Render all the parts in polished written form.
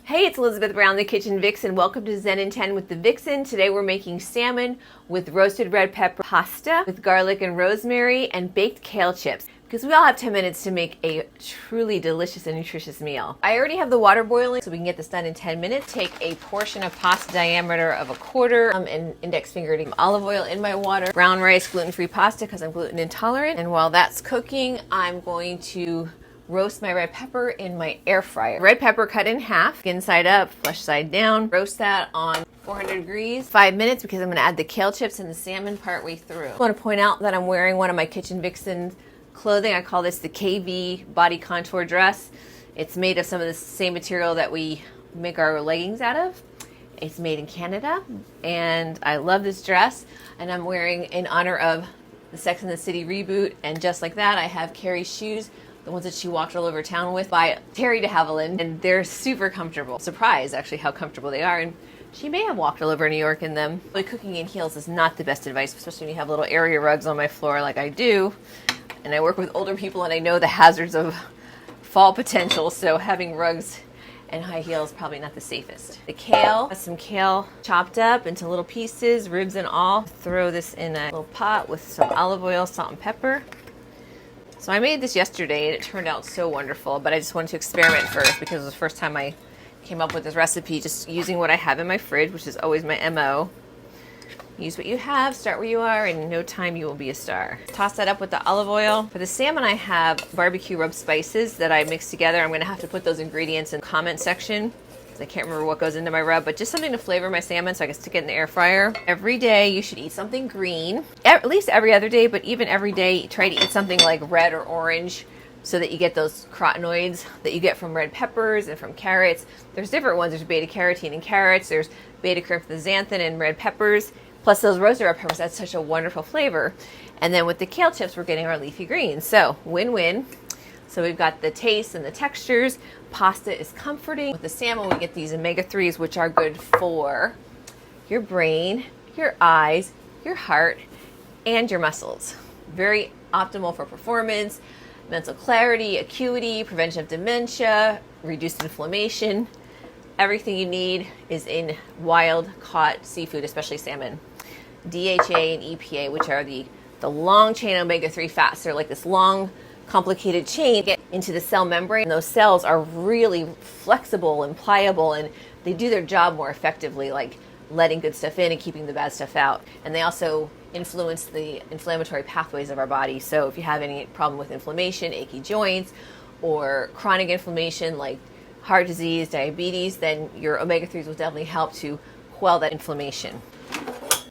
Hey, it's Elizabeth Brown, the Kitchen Vixen. Welcome to Zen in 10 with the Vixen. Today we're making salmon with roasted red pepper pasta with garlic and rosemary and baked kale chips because we all have 10 minutes to make a truly delicious and nutritious meal. I already have the water boiling so we can get this done in 10 minutes. Take a portion of pasta diameter of 1/4 and index finger olive oil in my water. Brown rice, gluten-free pasta because I'm gluten intolerant. And while that's cooking, I'm going to roast my red pepper in my air fryer. Red pepper cut in half, inside up, flesh side down. Roast that on 400 degrees, 5 minutes because I'm gonna add the kale chips and the salmon partway through. I wanna point out that I'm wearing one of my Kitchen Vixen clothing. I call this the KV body contour dress. It's made of some of the same material that we make our leggings out of. It's made in Canada and I love this dress and I'm wearing in honor of the Sex and the City reboot, and just like that I have Carrie's shoes, the ones that she walked all over town with, by Terry de Havilland, and they're super comfortable. Surprised actually how comfortable they are, and she may have walked all over New York in them. But cooking in heels is not the best advice, especially when you have little area rugs on my floor like I do, and I work with older people and I know the hazards of fall potential, so having rugs and high heels probably not the safest. The kale, some kale chopped up into little pieces, ribs and all. Throw this in a little pot with some olive oil, salt and pepper. So I made this yesterday and it turned out so wonderful, but I just wanted to experiment first because it was the first time I came up with this recipe just using what I have in my fridge, which is always my MO. Use what you have, start where you are, and in no time you will be a star. Toss that up with the olive oil. For the salmon I have BBQ Rub spices that I mixed together. I'm gonna have to put those ingredients in the comment section. I can't remember what goes into my rub, but just something to flavor my salmon so I can stick it in the air fryer. Every day you should eat something green, at least every other day, but even every day try to eat something like red or orange so that you get those carotenoids that you get from red peppers and from carrots. There's different ones. There's beta carotene in carrots, there's beta crypthoxanthin in red peppers, plus those roasted red peppers. That's such a wonderful flavor. And then with the kale chips, we're getting our leafy greens. So win-win. So we've got the taste and the textures. Pasta is comforting. With the salmon, we get these omega-3s, which are good for your brain, your eyes, your heart, and your muscles. Very optimal for performance, mental clarity, acuity, prevention of dementia, reduced inflammation. Everything you need is in wild caught seafood, especially salmon. DHA and EPA, which are the long chain omega-3 fats. They're like this long, complicated chain get into the cell membrane. Those cells are really flexible and pliable, and they do their job more effectively, like letting good stuff in and keeping the bad stuff out. And they also influence the inflammatory pathways of our body. So if you have any problem with inflammation, achy joints, or chronic inflammation like heart disease, diabetes, then your omega-3s will definitely help to quell that inflammation.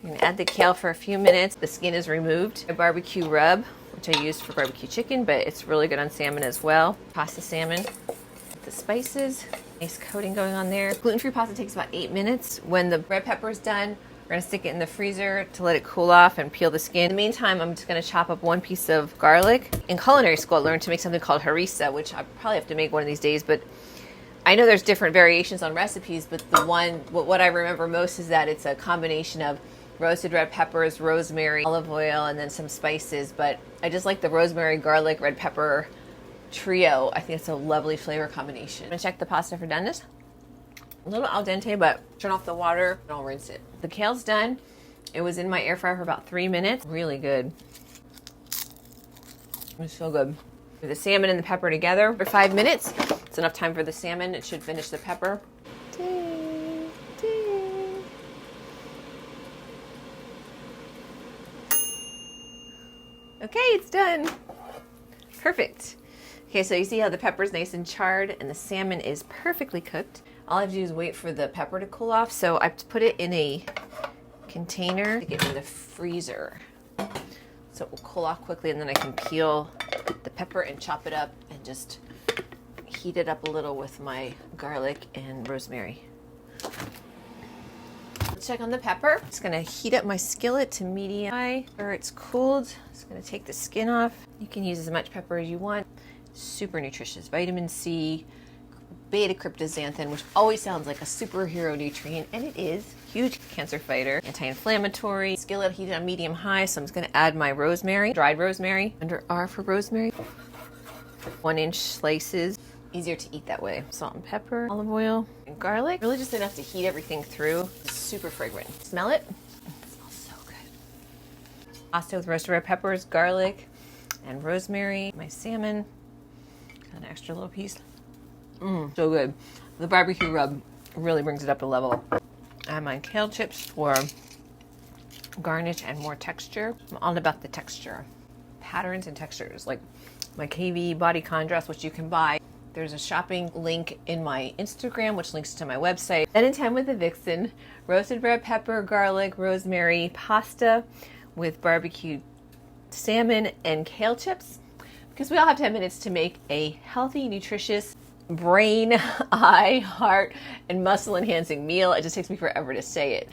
I'm gonna add the kale for a few minutes. The skin is removed. A BBQ Rub, which I used for barbecue chicken, but it's really good on salmon as well. Pasta salmon, the spices, nice coating going on there. Gluten-free pasta takes about 8 minutes. When the red pepper is done, we're gonna stick it in the freezer to let it cool off and peel the skin. In the meantime, I'm just gonna chop up 1 piece of garlic. In culinary school, I learned to make something called harissa, which I probably have to make one of these days, but I know there's different variations on recipes, but what I remember most is that it's a combination of roasted red peppers, rosemary, olive oil, and then some spices. But I just like the rosemary, garlic, red pepper trio. I think it's a lovely flavor combination. I'm gonna check the pasta for doneness. A little al dente, but turn off the water and I'll rinse it. The kale's done. It was in my air fryer for about 3 minutes. Really good. It's so good. With the salmon and the pepper together for 5 minutes. It's enough time for the salmon. It should finish the pepper. Okay, it's done. Perfect. Okay, so you see how the pepper's nice and charred and the salmon is perfectly cooked. All I have to do is wait for the pepper to cool off. So I put it in a container to get in the freezer. So it will cool off quickly and then I can peel the pepper and chop it up and just heat it up a little with my garlic and rosemary. Let's check on the pepper. Just gonna heat up my skillet to medium high. Where it's cooled, just gonna take the skin off. You can use as much pepper as you want. Super nutritious. Vitamin C, beta crypthoxanthin, which always sounds like a superhero nutrient, and it is. Huge cancer fighter, anti-inflammatory. Skillet heated on medium high, so I'm just gonna add my rosemary, dried rosemary, under R for rosemary. 1-inch slices easier to eat that way. Salt and pepper, olive oil, and garlic. Really just enough to heat everything through. It's super fragrant. Smell it? It smells so good. Pasta with roasted red peppers, garlic, and rosemary. My salmon. Got an extra little piece. So good. The barbecue rub really brings it up a level. I have my kale chips for garnish and more texture. I'm all about the texture. Patterns and textures, like my KV body contrast, which you can buy. There's a shopping link in my Instagram, which links to my website. 10 and 10 with the VIXEN, roasted red pepper, garlic, rosemary, pasta with barbecued salmon and kale chips. Because we all have 10 minutes to make a healthy, nutritious, brain, eye, heart, and muscle enhancing meal. It just takes me forever to say it.